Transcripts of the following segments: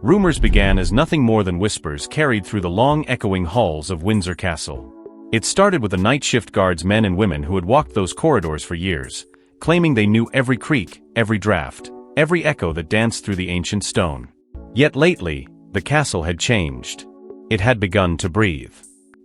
Rumors began as nothing more than whispers carried through the long echoing halls of Windsor Castle. It started with the night shift guards, men and women who had walked those corridors for years, claiming they knew every creak, every draft, every echo that danced through the ancient stone. Yet lately, the castle had changed. It had begun to breathe.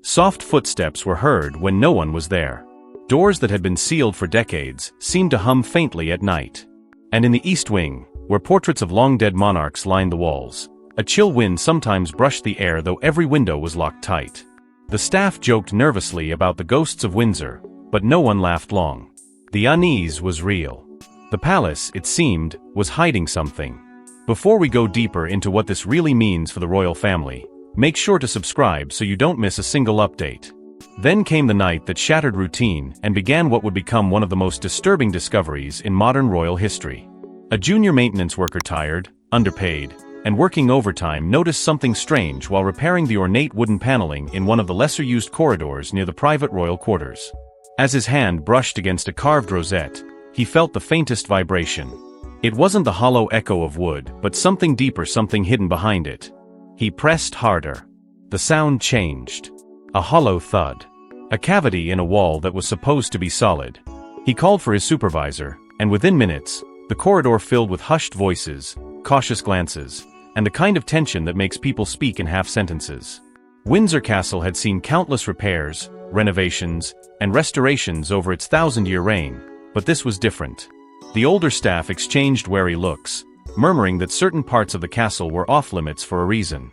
Soft footsteps were heard when no one was there. Doors that had been sealed for decades seemed to hum faintly at night. And in the east wing, where portraits of long-dead monarchs lined the walls, a chill wind sometimes brushed the air, though every window was locked tight. The staff joked nervously about the ghosts of Windsor, but no one laughed long. The unease was real. The palace, it seemed, was hiding something. Before we go deeper into what this really means for the royal family, make sure to subscribe so you don't miss a single update. Then came the night that shattered routine and began what would become one of the most disturbing discoveries in modern royal history. A junior maintenance worker, tired, underpaid, and working overtime, noticed something strange while repairing the ornate wooden paneling in one of the lesser-used corridors near the private royal quarters. As his hand brushed against a carved rosette, he felt the faintest vibration. It wasn't the hollow echo of wood, but something deeper, something hidden behind it. He pressed harder. The sound changed. A hollow thud. A cavity in a wall that was supposed to be solid. He called for his supervisor, and within minutes, the corridor filled with hushed voices, cautious glances, and the kind of tension that makes people speak in half sentences. Windsor Castle had seen countless repairs, renovations, and restorations over its 1,000-year reign, but this was different. The older staff exchanged wary looks, murmuring that certain parts of the castle were off-limits for a reason.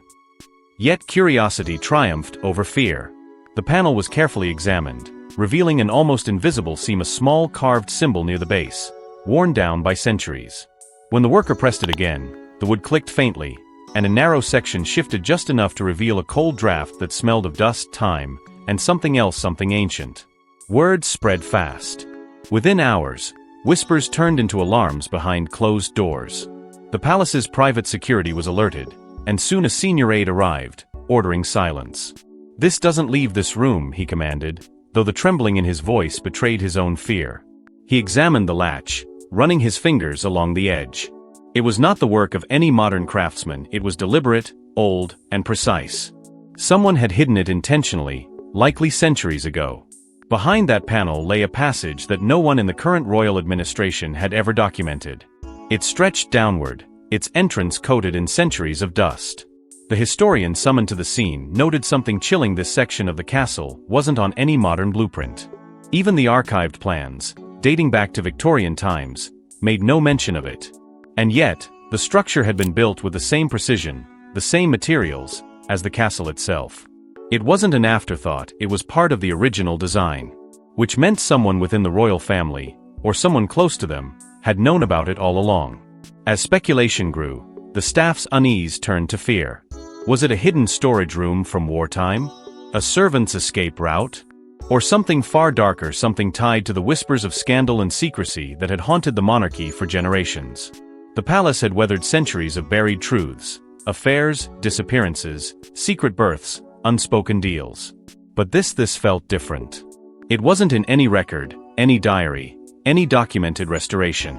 Yet curiosity triumphed over fear. The panel was carefully examined, revealing an almost invisible seam, a small carved symbol near the base, worn down by centuries. When the worker pressed it again, the wood clicked faintly, and a narrow section shifted just enough to reveal a cold draft that smelled of dust, time, and something else, something ancient. Word spread fast. Within hours, whispers turned into alarms behind closed doors. The palace's private security was alerted, and soon a senior aide arrived, ordering silence. "This doesn't leave this room," he commanded, though the trembling in his voice betrayed his own fear. He examined the latch, running his fingers along the edge. It was not the work of any modern craftsman. It was deliberate, old, and precise. Someone had hidden it intentionally, likely centuries ago. Behind that panel lay a passage that no one in the current royal administration had ever documented. It stretched downward, its entrance coated in centuries of dust. The historian summoned to the scene noted something chilling: this section of the castle wasn't on any modern blueprint. Even the archived plans, dating back to Victorian times, made no mention of it. And yet, the structure had been built with the same precision, the same materials, as the castle itself. It wasn't an afterthought, it was part of the original design. Which meant someone within the royal family, or someone close to them, had known about it all along. As speculation grew, the staff's unease turned to fear. Was it a hidden storage room from wartime? A servant's escape route? Or something far darker, something tied to the whispers of scandal and secrecy that had haunted the monarchy for generations? The palace had weathered centuries of buried truths, affairs, disappearances, secret births, unspoken deals. But this felt different. It wasn't in any record, any diary, any documented restoration.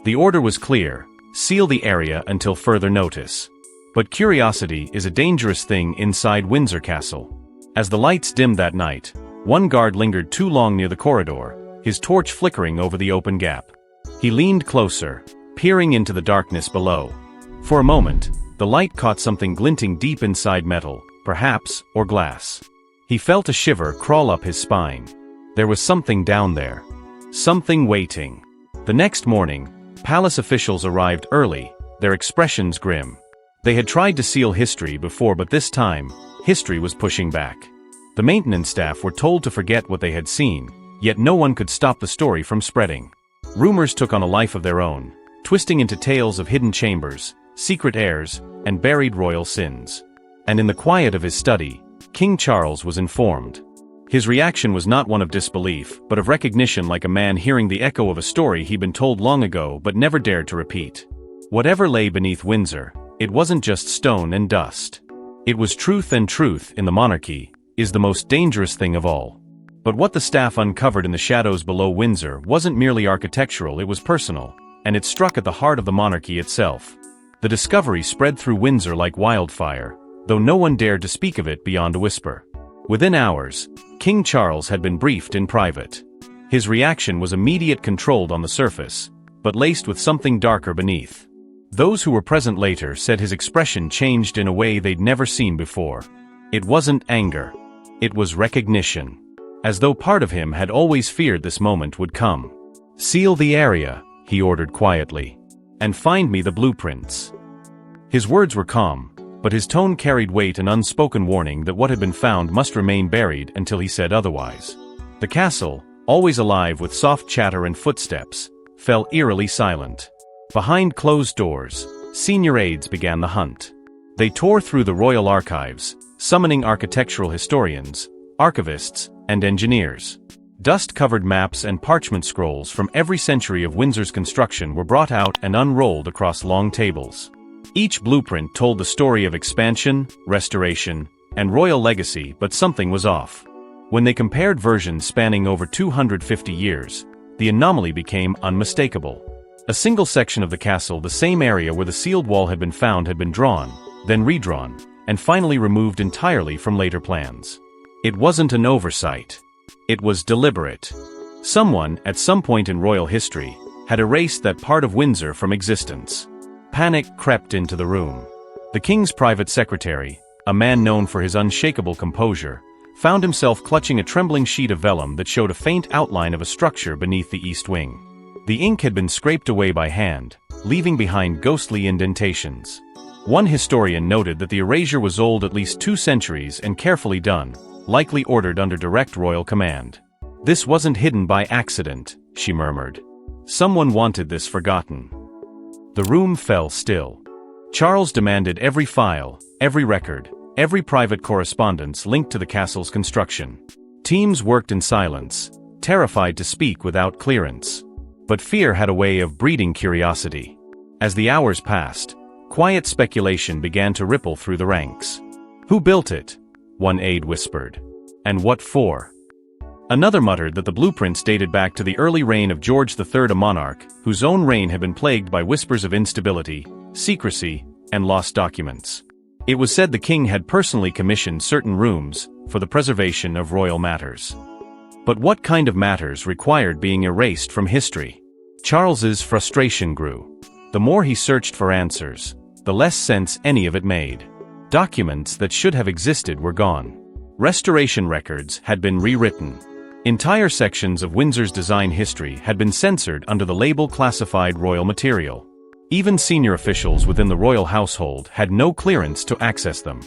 The order was clear: seal the area until further notice. But curiosity is a dangerous thing inside Windsor Castle. As the lights dimmed that night, one guard lingered too long near the corridor, his torch flickering over the open gap. He leaned closer, peering into the darkness below. For a moment, the light caught something glinting deep inside, metal, perhaps, or glass. He felt a shiver crawl up his spine. There was something down there. Something waiting. The next morning, palace officials arrived early, their expressions grim. They had tried to seal history before, but this time, history was pushing back. The maintenance staff were told to forget what they had seen, yet no one could stop the story from spreading. Rumors took on a life of their own, twisting into tales of hidden chambers, secret heirs, and buried royal sins. And in the quiet of his study, King Charles was informed. His reaction was not one of disbelief, but of recognition, like a man hearing the echo of a story he'd been told long ago but never dared to repeat. Whatever lay beneath Windsor, it wasn't just stone and dust. It was truth, and truth, in the monarchy, is the most dangerous thing of all. But what the staff uncovered in the shadows below Windsor wasn't merely architectural, it was personal, and it struck at the heart of the monarchy itself. The discovery spread through Windsor like wildfire, though no one dared to speak of it beyond a whisper. Within hours, King Charles had been briefed in private. His reaction was immediate, controlled on the surface, but laced with something darker beneath. Those who were present later said his expression changed in a way they'd never seen before. It wasn't anger. It was recognition. As though part of him had always feared this moment would come. "Seal the area," he ordered quietly. "And find me the blueprints." His words were calm, but his tone carried weight, an unspoken warning that what had been found must remain buried until he said otherwise. The castle, always alive with soft chatter and footsteps, fell eerily silent. Behind closed doors, senior aides began the hunt. They tore through the royal archives, summoning architectural historians, archivists, and engineers. Dust-covered maps and parchment scrolls from every century of Windsor's construction were brought out and unrolled across long tables. Each blueprint told the story of expansion, restoration, and royal legacy, but something was off. When they compared versions spanning over 250 years, the anomaly became unmistakable. A single section of the castle, the same area where the sealed wall had been found, had been drawn, then redrawn, and finally removed entirely from later plans. It wasn't an oversight. It was deliberate. Someone, at some point in royal history, had erased that part of Windsor from existence. Panic crept into the room. The king's private secretary, a man known for his unshakable composure, found himself clutching a trembling sheet of vellum that showed a faint outline of a structure beneath the east wing. The ink had been scraped away by hand, leaving behind ghostly indentations. One historian noted that the erasure was old at least 2 centuries and carefully done, likely ordered under direct royal command. "This wasn't hidden by accident," she murmured. "Someone wanted this forgotten." The room fell still. Charles demanded every file, every record, every private correspondence linked to the castle's construction. Teams worked in silence, terrified to speak without clearance. But fear had a way of breeding curiosity. As the hours passed, quiet speculation began to ripple through the ranks. "Who built it?" one aide whispered. "And what for?" Another muttered that the blueprints dated back to the early reign of George III, a monarch whose own reign had been plagued by whispers of instability, secrecy, and lost documents. It was said the king had personally commissioned certain rooms for the preservation of royal matters. But what kind of matters required being erased from history? Charles's frustration grew. The more he searched for answers, the less sense any of it made. Documents that should have existed were gone. Restoration records had been rewritten. Entire sections of Windsor's design history had been censored under the label classified royal material. Even senior officials within the royal household had no clearance to access them.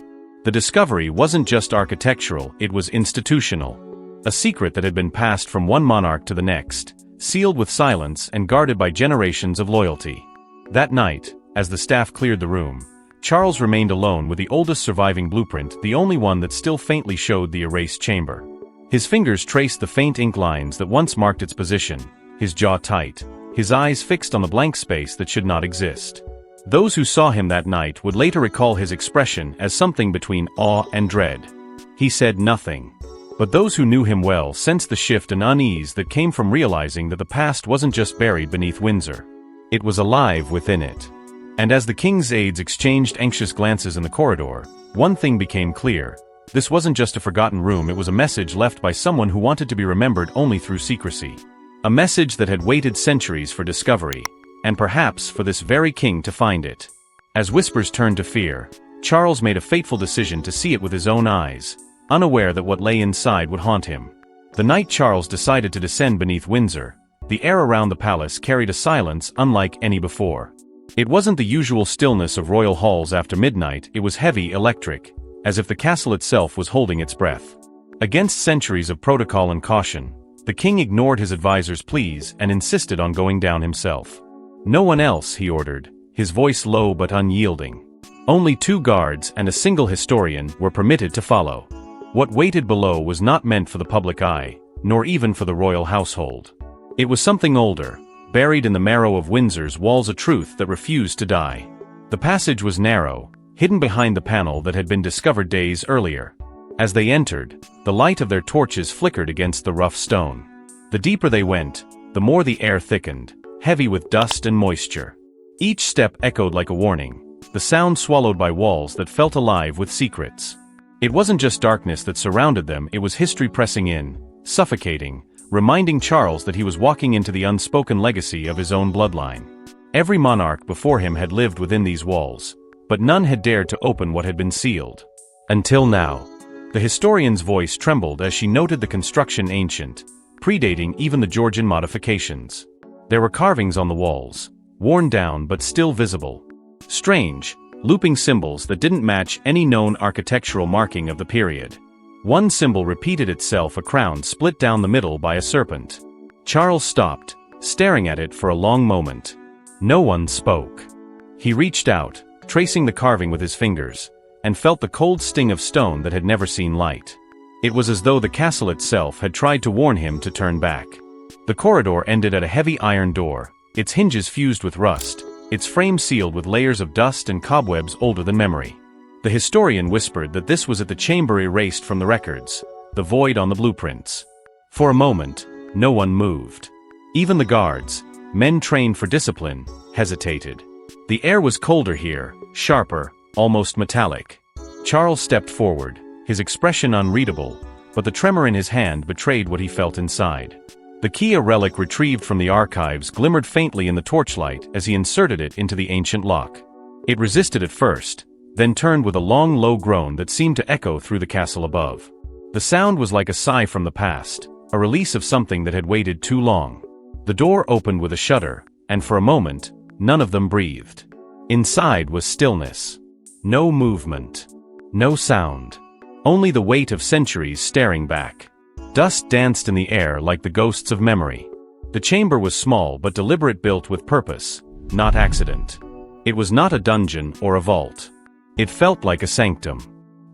The discovery wasn't just architectural, it was institutional. A secret that had been passed from one monarch to the next, sealed with silence and guarded by generations of loyalty. That night, as the staff cleared the room, Charles remained alone with the oldest surviving blueprint, the only one that still faintly showed the erased chamber. His fingers traced the faint ink lines that once marked its position, his jaw tight, his eyes fixed on the blank space that should not exist. Those who saw him that night would later recall his expression as something between awe and dread. He said nothing. But those who knew him well sensed the shift and unease that came from realizing that the past wasn't just buried beneath Windsor. It was alive within it. And as the king's aides exchanged anxious glances in the corridor, one thing became clear. This wasn't just a forgotten room, it was a message left by someone who wanted to be remembered only through secrecy. A message that had waited centuries for discovery, and perhaps for this very king to find it. As whispers turned to fear, Charles made a fateful decision to see it with his own eyes, unaware that what lay inside would haunt him. The night Charles decided to descend beneath Windsor, the air around the palace carried a silence unlike any before. It wasn't the usual stillness of royal halls after midnight, it was heavy, electric, as if the castle itself was holding its breath. Against centuries of protocol and caution, the king ignored his advisors' pleas and insisted on going down himself. "No one else," he ordered, his voice low but unyielding. Only 2 guards and a single historian were permitted to follow. What waited below was not meant for the public eye, nor even for the royal household. It was something older, buried in the marrow of Windsor's walls, a truth that refused to die. The passage was narrow, hidden behind the panel that had been discovered days earlier. As they entered, the light of their torches flickered against the rough stone. The deeper they went, the more the air thickened, heavy with dust and moisture. Each step echoed like a warning, the sound swallowed by walls that felt alive with secrets. It wasn't just darkness that surrounded them, it was history pressing in, suffocating, reminding Charles that he was walking into the unspoken legacy of his own bloodline. Every monarch before him had lived within these walls, but none had dared to open what had been sealed. Until now. The historian's voice trembled as she noted the construction ancient, predating even the Georgian modifications. There were carvings on the walls, worn down but still visible. Strange, looping symbols that didn't match any known architectural marking of the period. One symbol repeated itself, a crown split down the middle by a serpent. Charles stopped, staring at it for a long moment. No one spoke. He reached out, tracing the carving with his fingers, and felt the cold sting of stone that had never seen light. It was as though the castle itself had tried to warn him to turn back. The corridor ended at a heavy iron door, its hinges fused with rust, its frame sealed with layers of dust and cobwebs older than memory. The historian whispered that this was at the chamber erased from the records, the void on the blueprints. For a moment, no one moved. Even the guards, men trained for discipline, hesitated. The air was colder here, sharper, almost metallic. Charles stepped forward, his expression unreadable, but the tremor in his hand betrayed what he felt inside. The key, a relic retrieved from the archives, glimmered faintly in the torchlight as he inserted it into the ancient lock. It resisted at first, then turned with a long, low groan that seemed to echo through the castle above. The sound was like a sigh from the past, a release of something that had waited too long. The door opened with a shudder, and for a moment, none of them breathed. Inside was stillness. No movement. No sound. Only the weight of centuries staring back. Dust danced in the air like the ghosts of memory. The chamber was small but deliberate, built with purpose, not accident. It was not a dungeon or a vault. It felt like a sanctum.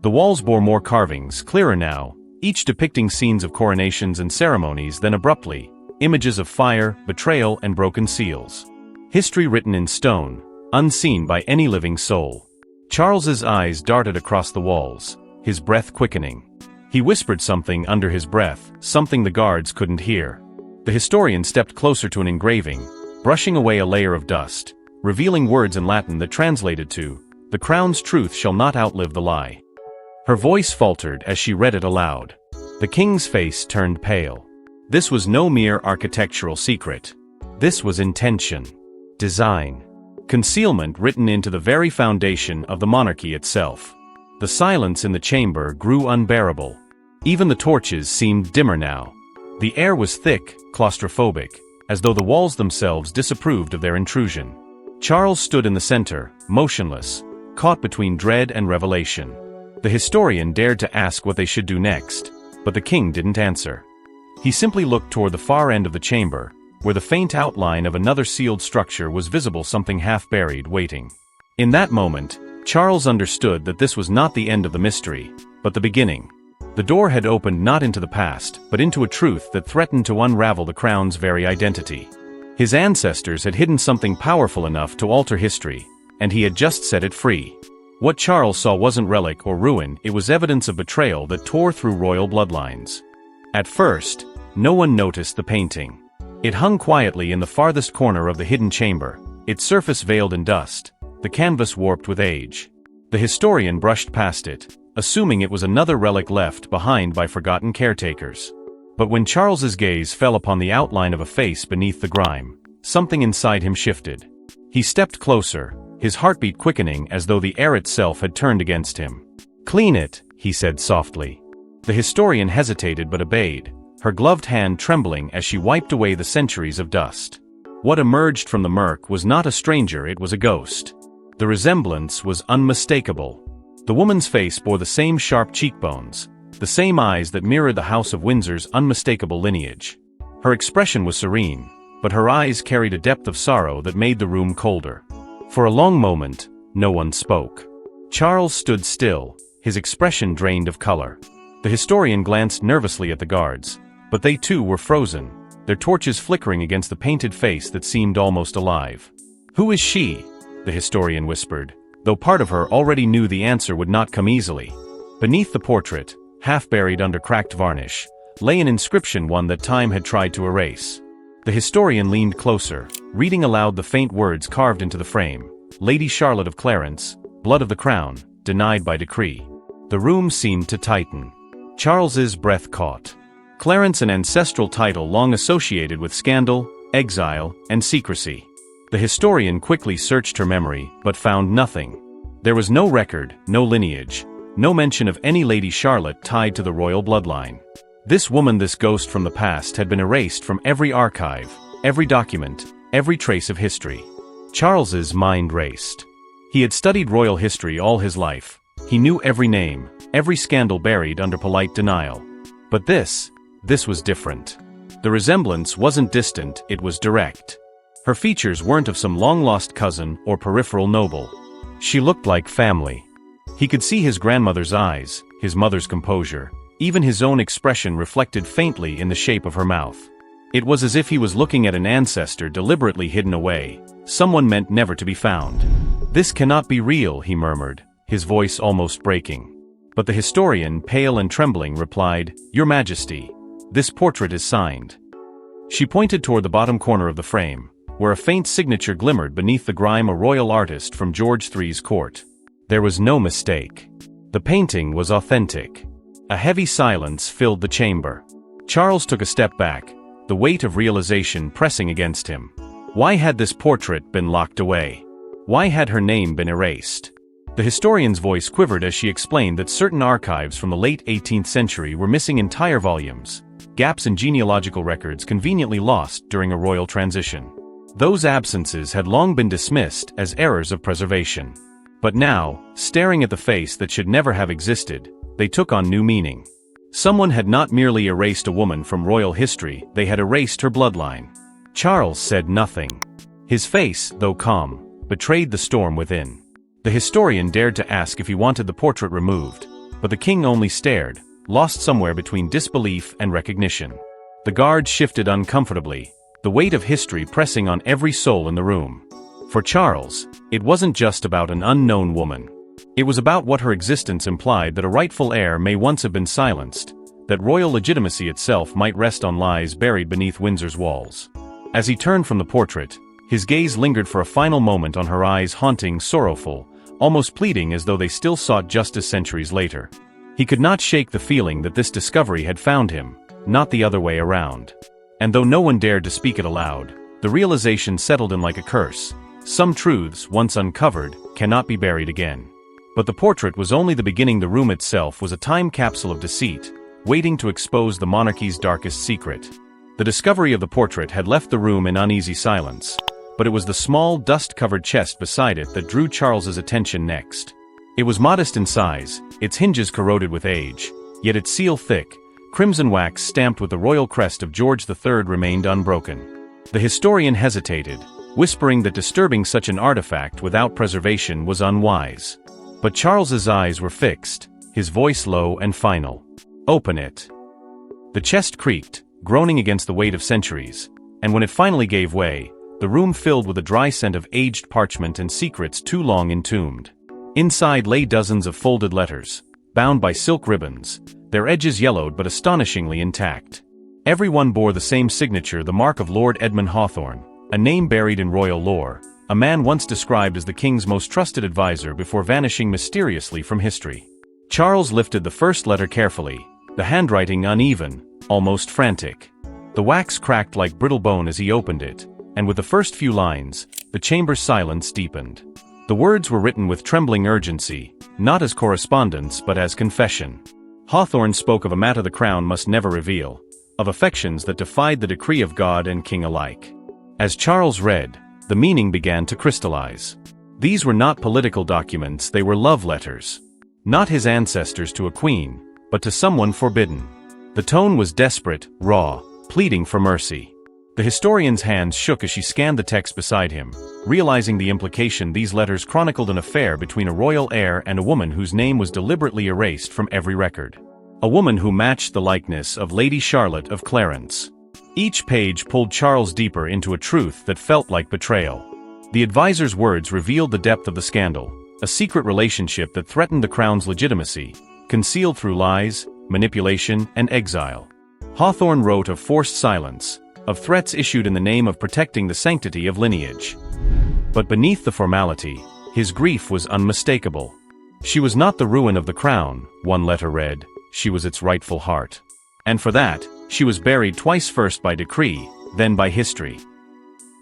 The walls bore more carvings, clearer now, each depicting scenes of coronations and ceremonies, then abruptly, images of fire, betrayal, and broken seals. History written in stone, unseen by any living soul. Charles's eyes darted across the walls, his breath quickening. He whispered something under his breath, something the guards couldn't hear. The historian stepped closer to an engraving, brushing away a layer of dust, revealing words in Latin that translated to, "The crown's truth shall not outlive the lie." Her voice faltered as she read it aloud. The king's face turned pale. This was no mere architectural secret. This was intention. Design. Concealment written into the very foundation of the monarchy itself. The silence in the chamber grew unbearable. Even the torches seemed dimmer now. The air was thick, claustrophobic, as though the walls themselves disapproved of their intrusion. Charles stood in the center, motionless, caught between dread and revelation. The historian dared to ask what they should do next, but the king didn't answer. He simply looked toward the far end of the chamber, where the faint outline of another sealed structure was visible, something half-buried, waiting. In that moment, Charles understood that this was not the end of the mystery, but the beginning. The door had opened not into the past, but into a truth that threatened to unravel the crown's very identity. His ancestors had hidden something powerful enough to alter history, and he had just set it free. What Charles saw wasn't relic or ruin, it was evidence of betrayal that tore through royal bloodlines. At first, no one noticed the painting. It hung quietly in the farthest corner of the hidden chamber, its surface veiled in dust, the canvas warped with age. The historian brushed past it, assuming it was another relic left behind by forgotten caretakers. But when Charles's gaze fell upon the outline of a face beneath the grime, something inside him shifted. He stepped closer, his heartbeat quickening as though the air itself had turned against him. "Clean it," he said softly. The historian hesitated but obeyed, her gloved hand trembling as she wiped away the centuries of dust. What emerged from the murk was not a stranger, it was a ghost. The resemblance was unmistakable. The woman's face bore the same sharp cheekbones, the same eyes that mirrored the House of Windsor's unmistakable lineage. Her expression was serene, but her eyes carried a depth of sorrow that made the room colder. For a long moment, no one spoke. Charles stood still, his expression drained of color. The historian glanced nervously at the guards, but they too were frozen, their torches flickering against the painted face that seemed almost alive. "Who is she?" the historian whispered, though part of her already knew the answer would not come easily. Beneath the portrait, half buried under cracked varnish, lay an inscription, one that time had tried to erase. The historian leaned closer, reading aloud the faint words carved into the frame. Lady Charlotte of Clarence, blood of the crown, denied by decree. The room seemed to tighten. Charles's breath caught. Clarence, an ancestral title long associated with scandal, exile, and secrecy. The historian quickly searched her memory, but found nothing. There was no record, no lineage, no mention of any Lady Charlotte tied to the royal bloodline. This woman, this ghost from the past, had been erased from every archive, every document, every trace of history. Charles's mind raced. He had studied royal history all his life. He knew every name, every scandal buried under polite denial. But this was different. The resemblance wasn't distant, it was direct. Her features weren't of some long-lost cousin or peripheral noble. She looked like family. He could see his grandmother's eyes, his mother's composure, even his own expression reflected faintly in the shape of her mouth. It was as if he was looking at an ancestor deliberately hidden away, someone meant never to be found. "This cannot be real," he murmured, his voice almost breaking. But the historian, pale and trembling, replied, "Your Majesty, this portrait is signed." She pointed toward the bottom corner of the frame, where a faint signature glimmered beneath the grime, a royal artist from George III's court. There was no mistake. The painting was authentic. A heavy silence filled the chamber. Charles took a step back, the weight of realization pressing against him. Why had this portrait been locked away? Why had her name been erased? The historian's voice quivered as she explained that certain archives from the late 18th century were missing entire volumes, gaps in genealogical records conveniently lost during a royal transition. Those absences had long been dismissed as errors of preservation. But now, staring at the face that should never have existed, they took on new meaning. Someone had not merely erased a woman from royal history, they had erased her bloodline. Charles said nothing. His face, though calm, betrayed the storm within. The historian dared to ask if he wanted the portrait removed, but the king only stared, lost somewhere between disbelief and recognition. The guards shifted uncomfortably, the weight of history pressing on every soul in the room. For Charles, it wasn't just about an unknown woman. It was about what her existence implied, that a rightful heir may once have been silenced, that royal legitimacy itself might rest on lies buried beneath Windsor's walls. As he turned from the portrait, his gaze lingered for a final moment on her eyes, haunting, sorrowful, almost pleading, as though they still sought justice centuries later. He could not shake the feeling that this discovery had found him, not the other way around. And though no one dared to speak it aloud, the realization settled in like a curse. Some truths, once uncovered, cannot be buried again. But the portrait was only the beginning. The room itself was a time capsule of deceit, waiting to expose the monarchy's darkest secret. The discovery of the portrait had left the room in uneasy silence, but it was the small, dust-covered chest beside it that drew Charles's attention next. It was modest in size, its hinges corroded with age, yet its seal thick, crimson wax stamped with the royal crest of George III remained unbroken. The historian hesitated, whispering that disturbing such an artifact without preservation was unwise. But Charles's eyes were fixed, his voice low and final. "Open it." The chest creaked, groaning against the weight of centuries, and when it finally gave way, the room filled with a dry scent of aged parchment and secrets too long entombed. Inside lay dozens of folded letters, bound by silk ribbons, their edges yellowed but astonishingly intact. Every one bore the same signature, the mark of Lord Edmund Hawthorne, a name buried in royal lore, a man once described as the king's most trusted advisor before vanishing mysteriously from history. Charles lifted the first letter carefully, the handwriting uneven, almost frantic. The wax cracked like brittle bone as he opened it, and with the first few lines, the chamber's silence deepened. The words were written with trembling urgency, not as correspondence but as confession. Hawthorne spoke of a matter the crown must never reveal, of affections that defied the decree of God and king alike. As Charles read, the meaning began to crystallize. These were not political documents, they were love letters. Not his ancestors to a queen, but to someone forbidden. The tone was desperate, raw, pleading for mercy. The historian's hands shook as she scanned the text beside him, realizing the implication. These letters chronicled an affair between a royal heir and a woman whose name was deliberately erased from every record. A woman who matched the likeness of Lady Charlotte of Clarence. Each page pulled Charles deeper into a truth that felt like betrayal. The advisor's words revealed the depth of the scandal, a secret relationship that threatened the crown's legitimacy, concealed through lies, manipulation, and exile. Hawthorne wrote of forced silence, of threats issued in the name of protecting the sanctity of lineage. But beneath the formality, his grief was unmistakable. She was not the ruin of the crown, one letter read, she was its rightful heart. And for that, she was buried twice, first by decree, then by history.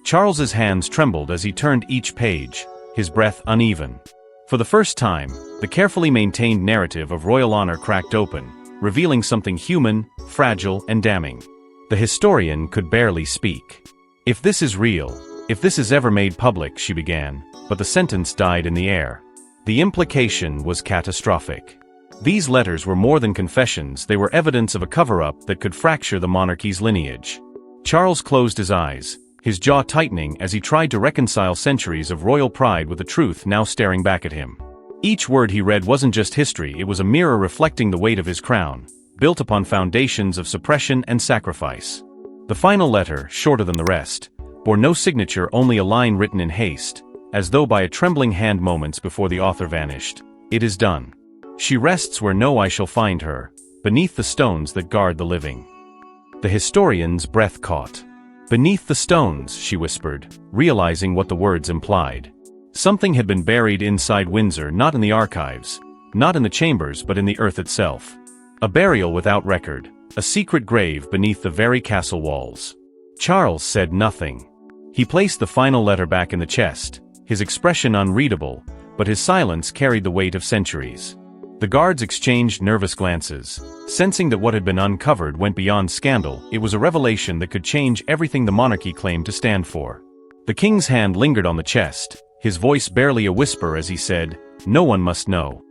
Charles's hands trembled as he turned each page, his breath uneven. For the first time, the carefully maintained narrative of royal honor cracked open, revealing something human, fragile, and damning. The historian could barely speak. "If this is real, if this is ever made public," she began, but the sentence died in the air. The implication was catastrophic. These letters were more than confessions, they were evidence of a cover-up that could fracture the monarchy's lineage. Charles closed his eyes, his jaw tightening as he tried to reconcile centuries of royal pride with the truth now staring back at him. Each word he read wasn't just history, it was a mirror reflecting the weight of his crown, built upon foundations of suppression and sacrifice. The final letter, shorter than the rest, bore no signature, only a line written in haste, as though by a trembling hand moments before the author vanished. "It is done. She rests where no eye shall find her, beneath the stones that guard the living." The historian's breath caught. "Beneath the stones," she whispered, realizing what the words implied. Something had been buried inside Windsor, not in the archives, not in the chambers, but in the earth itself. A burial without record, a secret grave beneath the very castle walls. Charles said nothing. He placed the final letter back in the chest, his expression unreadable, but his silence carried the weight of centuries. The guards exchanged nervous glances, sensing that what had been uncovered went beyond scandal. It was a revelation that could change everything the monarchy claimed to stand for. The king's hand lingered on the chest, his voice barely a whisper as he said, "No one must know."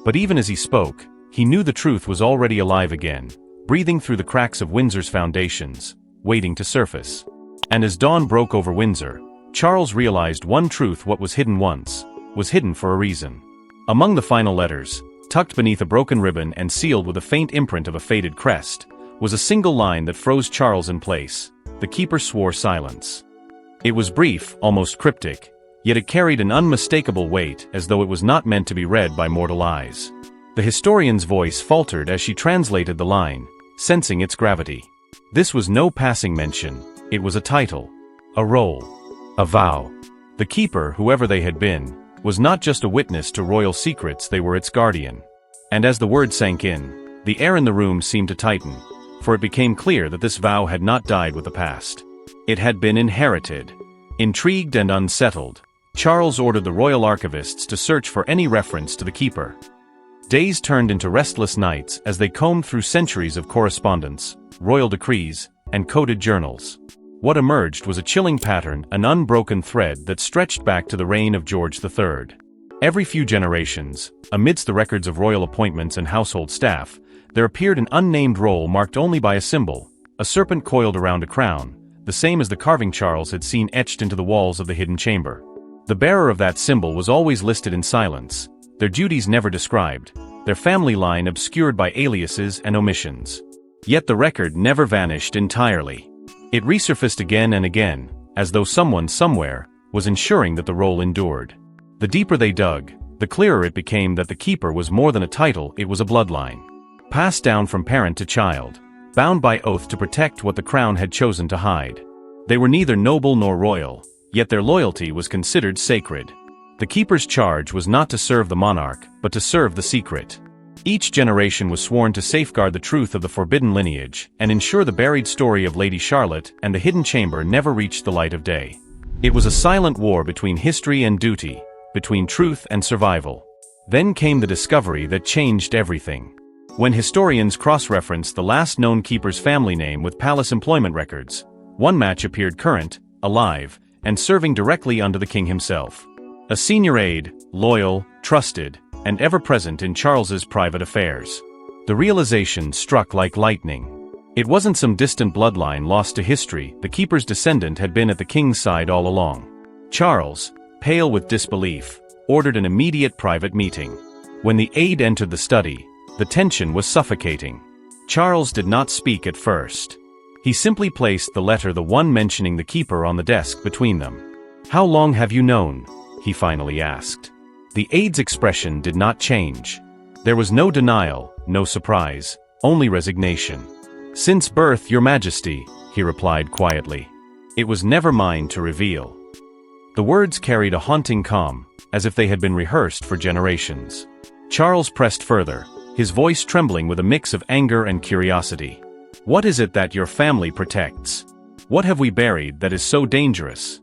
But even as he spoke, he knew the truth was already alive again, breathing through the cracks of Windsor's foundations, waiting to surface. And as dawn broke over Windsor, Charles realized one truth: what was hidden once, was hidden for a reason. Among the final letters, tucked beneath a broken ribbon and sealed with a faint imprint of a faded crest, was a single line that froze Charles in place. The keeper swore silence. It was brief, almost cryptic, yet it carried an unmistakable weight, as though it was not meant to be read by mortal eyes. The historian's voice faltered as she translated the line, sensing its gravity. This was no passing mention, it was a title, a role, a vow. The keeper, whoever they had been, was not just a witness to royal secrets, they were its guardian. And as the word sank in, the air in the room seemed to tighten, for it became clear that this vow had not died with the past. It had been inherited. Intrigued and unsettled, Charles ordered the royal archivists to search for any reference to the keeper. Days turned into restless nights as they combed through centuries of correspondence, royal decrees, and coded journals. What emerged was a chilling pattern, an unbroken thread that stretched back to the reign of George III. Every few generations, amidst the records of royal appointments and household staff, there appeared an unnamed roll marked only by a symbol, a serpent coiled around a crown, the same as the carving Charles had seen etched into the walls of the hidden chamber. The bearer of that symbol was always listed in silence, their duties never described, their family line obscured by aliases and omissions. Yet the record never vanished entirely. It resurfaced again and again, as though someone somewhere was ensuring that the roll endured. The deeper they dug, the clearer it became that the keeper was more than a title, it was a bloodline. Passed down from parent to child, bound by oath to protect what the crown had chosen to hide. They were neither noble nor royal, yet their loyalty was considered sacred. The keeper's charge was not to serve the monarch, but to serve the secret. Each generation was sworn to safeguard the truth of the forbidden lineage and ensure the buried story of Lady Charlotte and the hidden chamber never reached the light of day. It was a silent war between history and duty, between truth and survival. Then came the discovery that changed everything. When historians cross-referenced the last known keeper's family name with palace employment records, one match appeared current, alive, and serving directly under the king himself. A senior aide, loyal, trusted, and ever-present in Charles's private affairs. The realization struck like lightning. It wasn't some distant bloodline lost to history, the keeper's descendant had been at the king's side all along. Charles, pale with disbelief, ordered an immediate private meeting. When the aide entered the study, the tension was suffocating. Charles did not speak at first. He simply placed the letter, the one mentioning the keeper, on the desk between them. "How long have you known?" he finally asked. The aide's expression did not change. There was no denial, no surprise, only resignation. "Since birth, Your Majesty," he replied quietly. "It was never mine to reveal." The words carried a haunting calm, as if they had been rehearsed for generations. Charles pressed further, his voice trembling with a mix of anger and curiosity. "What is it that your family protects? What have we buried that is so dangerous?"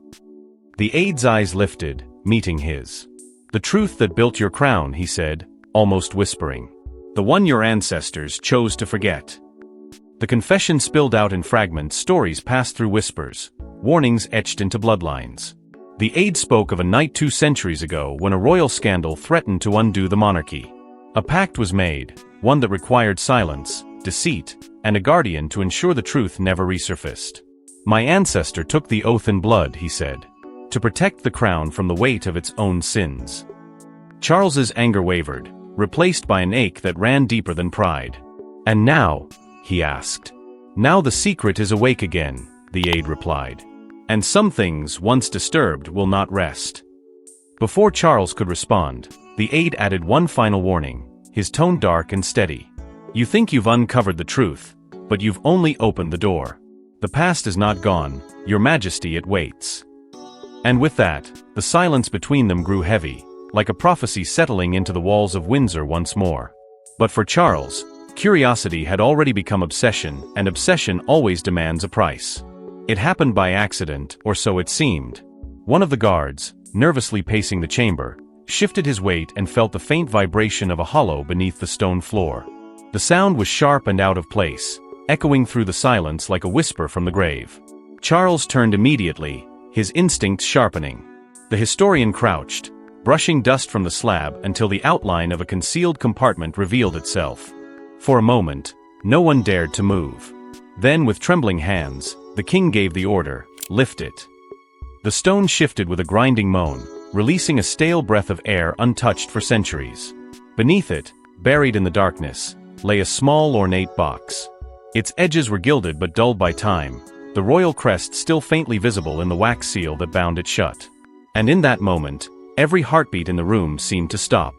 The aide's eyes lifted, meeting his. "The truth that built your crown," he said, almost whispering. "The one your ancestors chose to forget." The confession spilled out in fragments, stories passed through whispers, warnings etched into bloodlines. The aide spoke of a night 2 centuries ago when a royal scandal threatened to undo the monarchy. A pact was made, one that required silence, deceit, and a guardian to ensure the truth never resurfaced. "My ancestor took the oath in blood," he said, "to protect the crown from the weight of its own sins." Charles's anger wavered, replaced by an ache that ran deeper than pride. "And now?" he asked. "Now the secret is awake again," the aide replied. "And some things, once disturbed, will not rest." Before Charles could respond, the aide added one final warning, his tone dark and steady. "You think you've uncovered the truth, but you've only opened the door. The past is not gone, Your Majesty, it waits." And with that, the silence between them grew heavy, like a prophecy settling into the walls of Windsor once more. But for Charles, curiosity had already become obsession, and obsession always demands a price. It happened by accident, or so it seemed. One of the guards, nervously pacing the chamber, shifted his weight and felt the faint vibration of a hollow beneath the stone floor. The sound was sharp and out of place, echoing through the silence like a whisper from the grave. Charles turned immediately, his instincts sharpening. The historian crouched, brushing dust from the slab until the outline of a concealed compartment revealed itself. For a moment, no one dared to move. Then, with trembling hands, the king gave the order, "Lift it." The stone shifted with a grinding moan, releasing a stale breath of air untouched for centuries. Beneath it, buried in the darkness, lay a small ornate box. Its edges were gilded but dulled by time, the royal crest still faintly visible in the wax seal that bound it shut. And in that moment, every heartbeat in the room seemed to stop.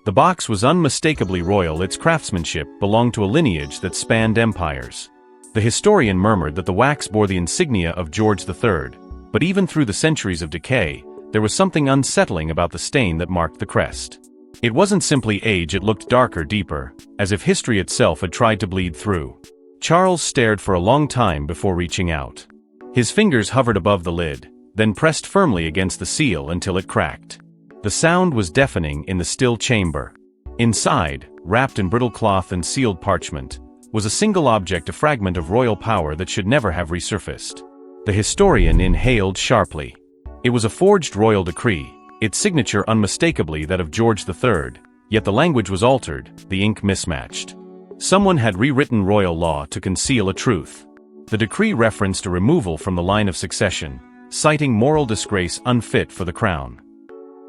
The box was unmistakably royal, its craftsmanship belonged to a lineage that spanned empires. The historian murmured that the wax bore the insignia of George III, but even through the centuries of decay, there was something unsettling about the stain that marked the crest. It wasn't simply age, it looked darker, deeper, as if history itself had tried to bleed through. Charles stared for a long time before reaching out. His fingers hovered above the lid, then pressed firmly against the seal until it cracked. The sound was deafening in the still chamber. Inside, wrapped in brittle cloth and sealed parchment, was a single object, a fragment of royal power that should never have resurfaced. The historian inhaled sharply. It was a forged royal decree, its signature unmistakably that of George III, yet the language was altered, the ink mismatched. Someone had rewritten royal law to conceal a truth. The decree referenced a removal from the line of succession, citing moral disgrace unfit for the crown.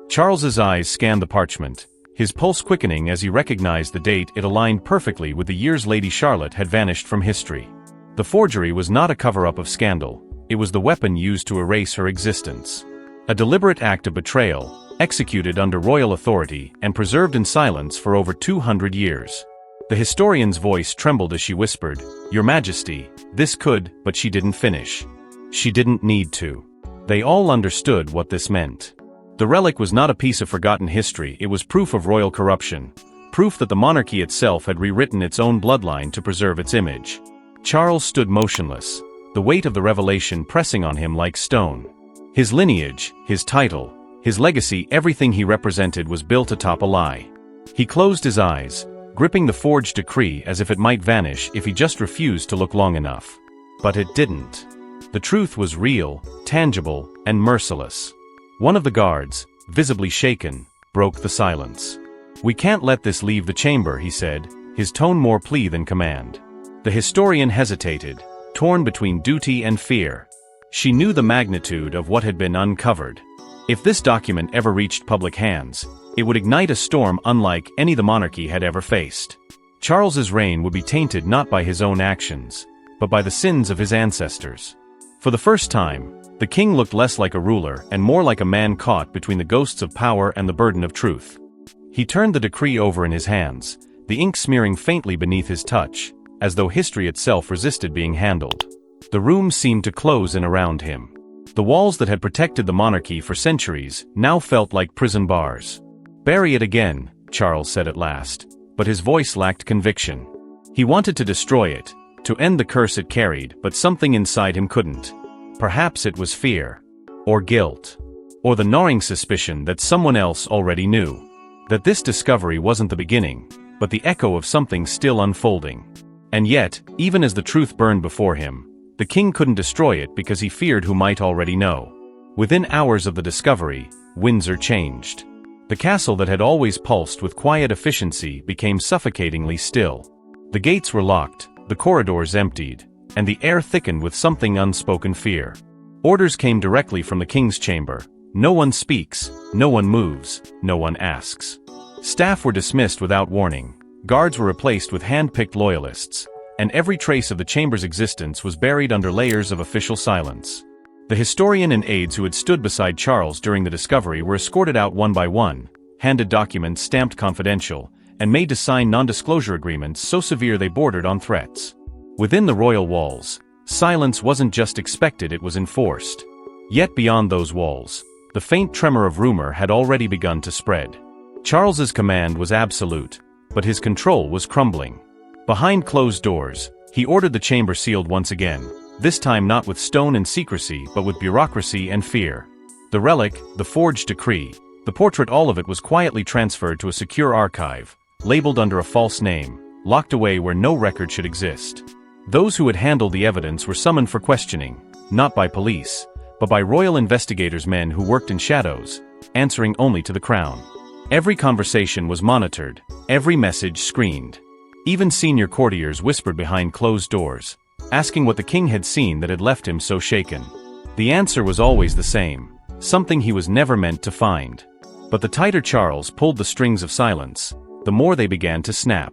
Charles's eyes scanned the parchment, his pulse quickening as he recognized the date. It aligned perfectly with the years Lady Charlotte had vanished from history. The forgery was not a cover-up of scandal, it was the weapon used to erase her existence. A deliberate act of betrayal, executed under royal authority and preserved in silence for over 200 years. The historian's voice trembled as she whispered, "Your Majesty, this could," but she didn't finish. She didn't need to. They all understood what this meant. The relic was not a piece of forgotten history, it was proof of royal corruption, proof that the monarchy itself had rewritten its own bloodline to preserve its image. Charles stood motionless, the weight of the revelation pressing on him like stone. His lineage, his title, his legacy, everything he represented was built atop a lie. He closed his eyes, gripping the forged decree as if it might vanish if he just refused to look long enough. But it didn't. The truth was real, tangible, and merciless. One of the guards, visibly shaken, broke the silence. "We can't let this leave the chamber," he said, his tone more plea than command. The historian hesitated, torn between duty and fear. She knew the magnitude of what had been uncovered. If this document ever reached public hands, it would ignite a storm unlike any the monarchy had ever faced. Charles's reign would be tainted not by his own actions, but by the sins of his ancestors. For the first time, the king looked less like a ruler and more like a man caught between the ghosts of power and the burden of truth. He turned the decree over in his hands, the ink smearing faintly beneath his touch, as though history itself resisted being handled. The room seemed to close in around him. The walls that had protected the monarchy for centuries now felt like prison bars. "Bury it again," Charles said at last, but his voice lacked conviction. He wanted to destroy it, to end the curse it carried, but something inside him couldn't. Perhaps it was fear. Or guilt. Or the gnawing suspicion that someone else already knew. That this discovery wasn't the beginning, but the echo of something still unfolding. And yet, even as the truth burned before him, the king couldn't destroy it because he feared who might already know. Within hours of the discovery, Windsor changed. The castle that had always pulsed with quiet efficiency became suffocatingly still. The gates were locked, the corridors emptied, and the air thickened with something unspoken fear. Orders came directly from the king's chamber. No one speaks, no one moves, no one asks. Staff were dismissed without warning, guards were replaced with hand-picked loyalists, and every trace of the chamber's existence was buried under layers of official silence. The historian and aides who had stood beside Charles during the discovery were escorted out one by one, handed documents stamped confidential, and made to sign non-disclosure agreements so severe they bordered on threats. Within the royal walls, silence wasn't just expected, it was enforced. Yet beyond those walls, the faint tremor of rumor had already begun to spread. Charles's command was absolute, but his control was crumbling. Behind closed doors, he ordered the chamber sealed once again, this time not with stone and secrecy but with bureaucracy and fear. The relic, the forged decree, the portrait, all of it was quietly transferred to a secure archive, labeled under a false name, locked away where no record should exist. Those who had handled the evidence were summoned for questioning, not by police, but by royal investigators, men who worked in shadows, answering only to the crown. Every conversation was monitored, every message screened. Even senior courtiers whispered behind closed doors, asking what the king had seen that had left him so shaken. The answer was always the same, something he was never meant to find. But the tighter Charles pulled the strings of silence, the more they began to snap.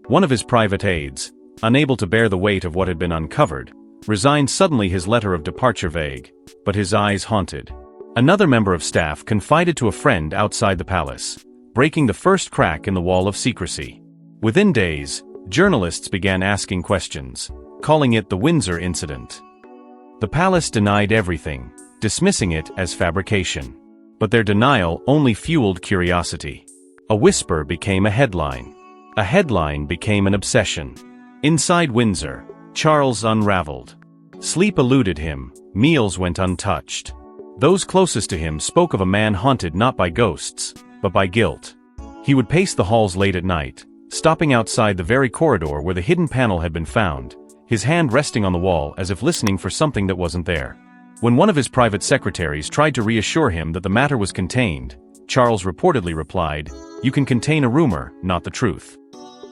One of his private aides, unable to bear the weight of what had been uncovered, resigned suddenly, his letter of departure vague, but his eyes haunted. Another member of staff confided to a friend outside the palace, breaking the first crack in the wall of secrecy. Within days, journalists began asking questions, calling it the Windsor incident. The palace denied everything, dismissing it as fabrication. But their denial only fueled curiosity. A whisper became a headline. A headline became an obsession. Inside Windsor, Charles unraveled. Sleep eluded him, meals went untouched. Those closest to him spoke of a man haunted not by ghosts, but by guilt. He would pace the halls late at night, stopping outside the very corridor where the hidden panel had been found, his hand resting on the wall as if listening for something that wasn't there. When one of his private secretaries tried to reassure him that the matter was contained, Charles reportedly replied, "You can contain a rumor, not the truth."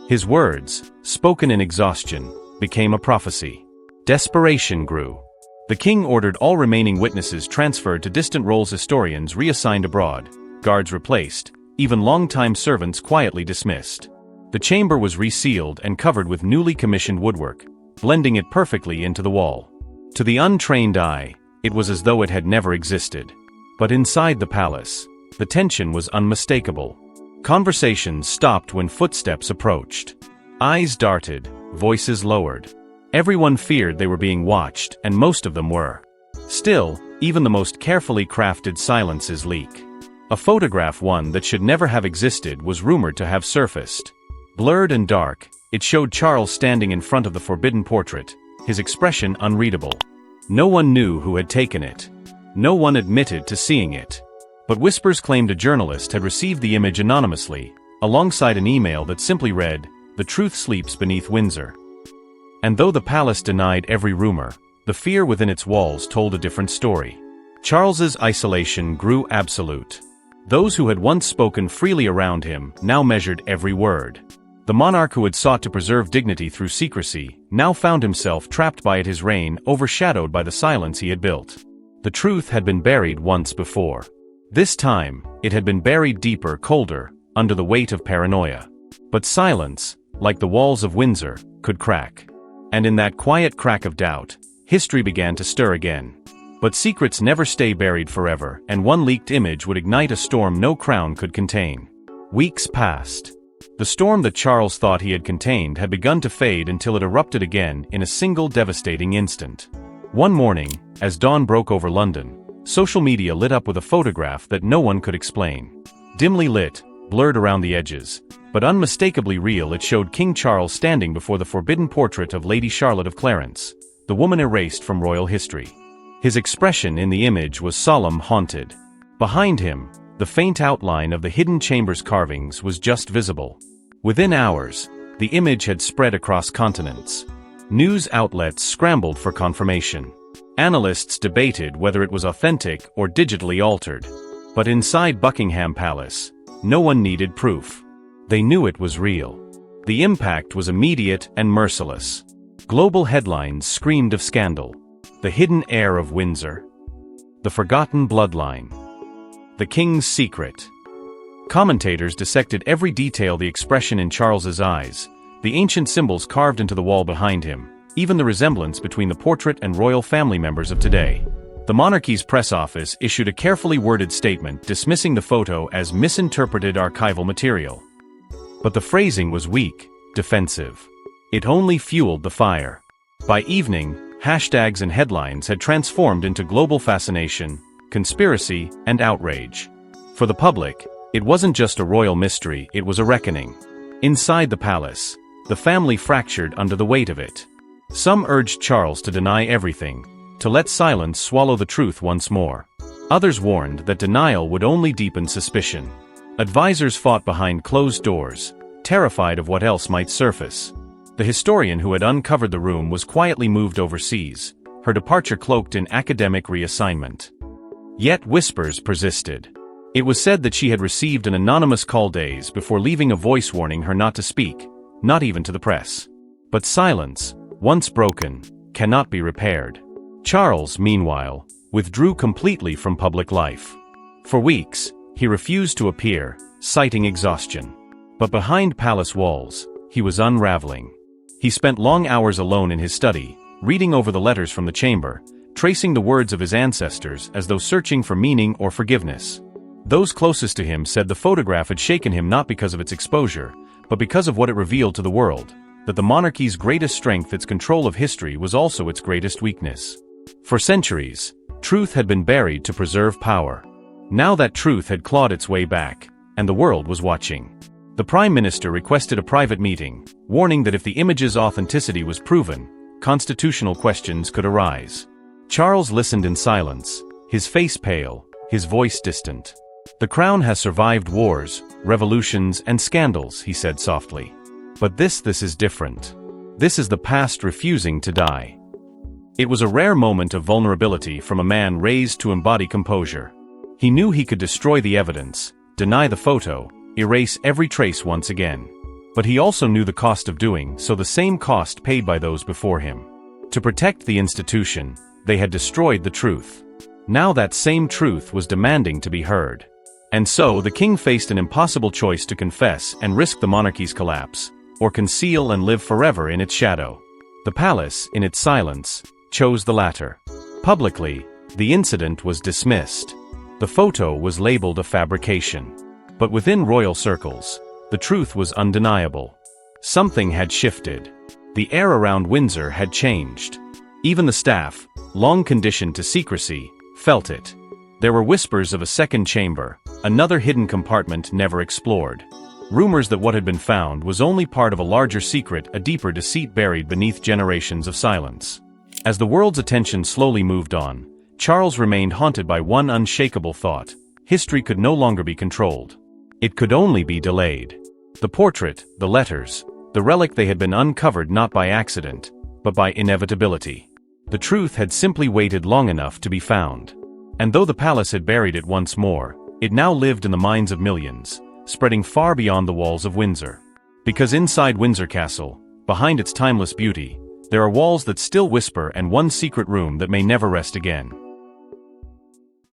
His words, spoken in exhaustion, became a prophecy. Desperation grew. The king ordered all remaining witnesses transferred to distant roles, historians reassigned abroad, guards replaced, even longtime servants quietly dismissed. The chamber was resealed and covered with newly commissioned woodwork, blending it perfectly into the wall. To the untrained eye, it was as though it had never existed. But inside the palace, the tension was unmistakable. Conversations stopped when footsteps approached. Eyes darted, voices lowered. Everyone feared they were being watched, and most of them were. Still, even the most carefully crafted silences leak. A photograph, one that should never have existed, was rumored to have surfaced. Blurred and dark, it showed Charles standing in front of the forbidden portrait, his expression unreadable. No one knew who had taken it. No one admitted to seeing it. But whispers claimed a journalist had received the image anonymously, alongside an email that simply read, "The truth sleeps beneath Windsor." And though the palace denied every rumor, the fear within its walls told a different story. Charles's isolation grew absolute. Those who had once spoken freely around him now measured every word. The monarch who had sought to preserve dignity through secrecy now found himself trapped by it, his reign overshadowed by the silence he had built. The truth had been buried once before. This time, it had been buried deeper, colder, under the weight of paranoia. But silence, like the walls of Windsor, could crack. And in that quiet crack of doubt, history began to stir again. But secrets never stay buried forever, and one leaked image would ignite a storm no crown could contain. Weeks passed. The storm that Charles thought he had contained had begun to fade until it erupted again in a single devastating instant. One morning, as dawn broke over London, social media lit up with a photograph that no one could explain. Dimly lit, blurred around the edges, but unmistakably real, it showed King Charles standing before the forbidden portrait of Lady Charlotte of Clarence, the woman erased from royal history. His expression in the image was solemn, haunted. Behind him, the faint outline of the hidden chamber's carvings was just visible. Within hours, the image had spread across continents. News outlets scrambled for confirmation. Analysts debated whether it was authentic or digitally altered. But inside Buckingham Palace, no one needed proof. They knew it was real. The impact was immediate and merciless. Global headlines screamed of scandal. The hidden heir of Windsor. The forgotten bloodline. The king's secret. Commentators dissected every detail: the expression in Charles's eyes, the ancient symbols carved into the wall behind him, even the resemblance between the portrait and royal family members of today. The monarchy's press office issued a carefully worded statement dismissing the photo as misinterpreted archival material. But the phrasing was weak, defensive. It only fueled the fire. By evening, hashtags and headlines had transformed into global fascination, conspiracy, and outrage. For the public, it wasn't just a royal mystery, it was a reckoning. Inside the palace, the family fractured under the weight of it. Some urged Charles to deny everything, to let silence swallow the truth once more. Others warned that denial would only deepen suspicion. Advisors fought behind closed doors, terrified of what else might surface. The historian who had uncovered the room was quietly moved overseas, her departure cloaked in academic reassignment. Yet whispers persisted. It was said that she had received an anonymous call days before leaving, a voice warning her not to speak, not even to the press. But silence, once broken, cannot be repaired. Charles, meanwhile, withdrew completely from public life. For weeks, he refused to appear, citing exhaustion. But behind palace walls, he was unraveling. He spent long hours alone in his study, reading over the letters from the chamber, tracing the words of his ancestors as though searching for meaning or forgiveness. Those closest to him said the photograph had shaken him not because of its exposure, but because of what it revealed to the world, that the monarchy's greatest strength, its control of history, was also its greatest weakness. For centuries, truth had been buried to preserve power. Now that truth had clawed its way back, and the world was watching. The Prime Minister requested a private meeting, warning that if the image's authenticity was proven, constitutional questions could arise. Charles listened in silence, his face pale, his voice distant. "The crown has survived wars, revolutions, and scandals," he said softly. "But this is different. This is the past refusing to die." It was a rare moment of vulnerability from a man raised to embody composure. He knew he could destroy the evidence, deny the photo, erase every trace once again. But he also knew the cost of doing so, the same cost paid by those before him. To protect the institution, they had destroyed the truth. Now that same truth was demanding to be heard. And so the king faced an impossible choice: to confess and risk the monarchy's collapse, or conceal and live forever in its shadow. The palace, in its silence, chose the latter. Publicly, the incident was dismissed. The photo was labeled a fabrication. But within royal circles, the truth was undeniable. Something had shifted. The air around Windsor had changed. Even the staff, long conditioned to secrecy, felt it. There were whispers of a second chamber, another hidden compartment never explored. Rumors that what had been found was only part of a larger secret, a deeper deceit buried beneath generations of silence. As the world's attention slowly moved on, Charles remained haunted by one unshakable thought: history could no longer be controlled. It could only be delayed. The portrait, the letters, the relic, they had been uncovered not by accident, but by inevitability. The truth had simply waited long enough to be found. And though the palace had buried it once more, it now lived in the minds of millions, spreading far beyond the walls of Windsor. Because inside Windsor Castle, behind its timeless beauty, there are walls that still whisper, and one secret room that may never rest again.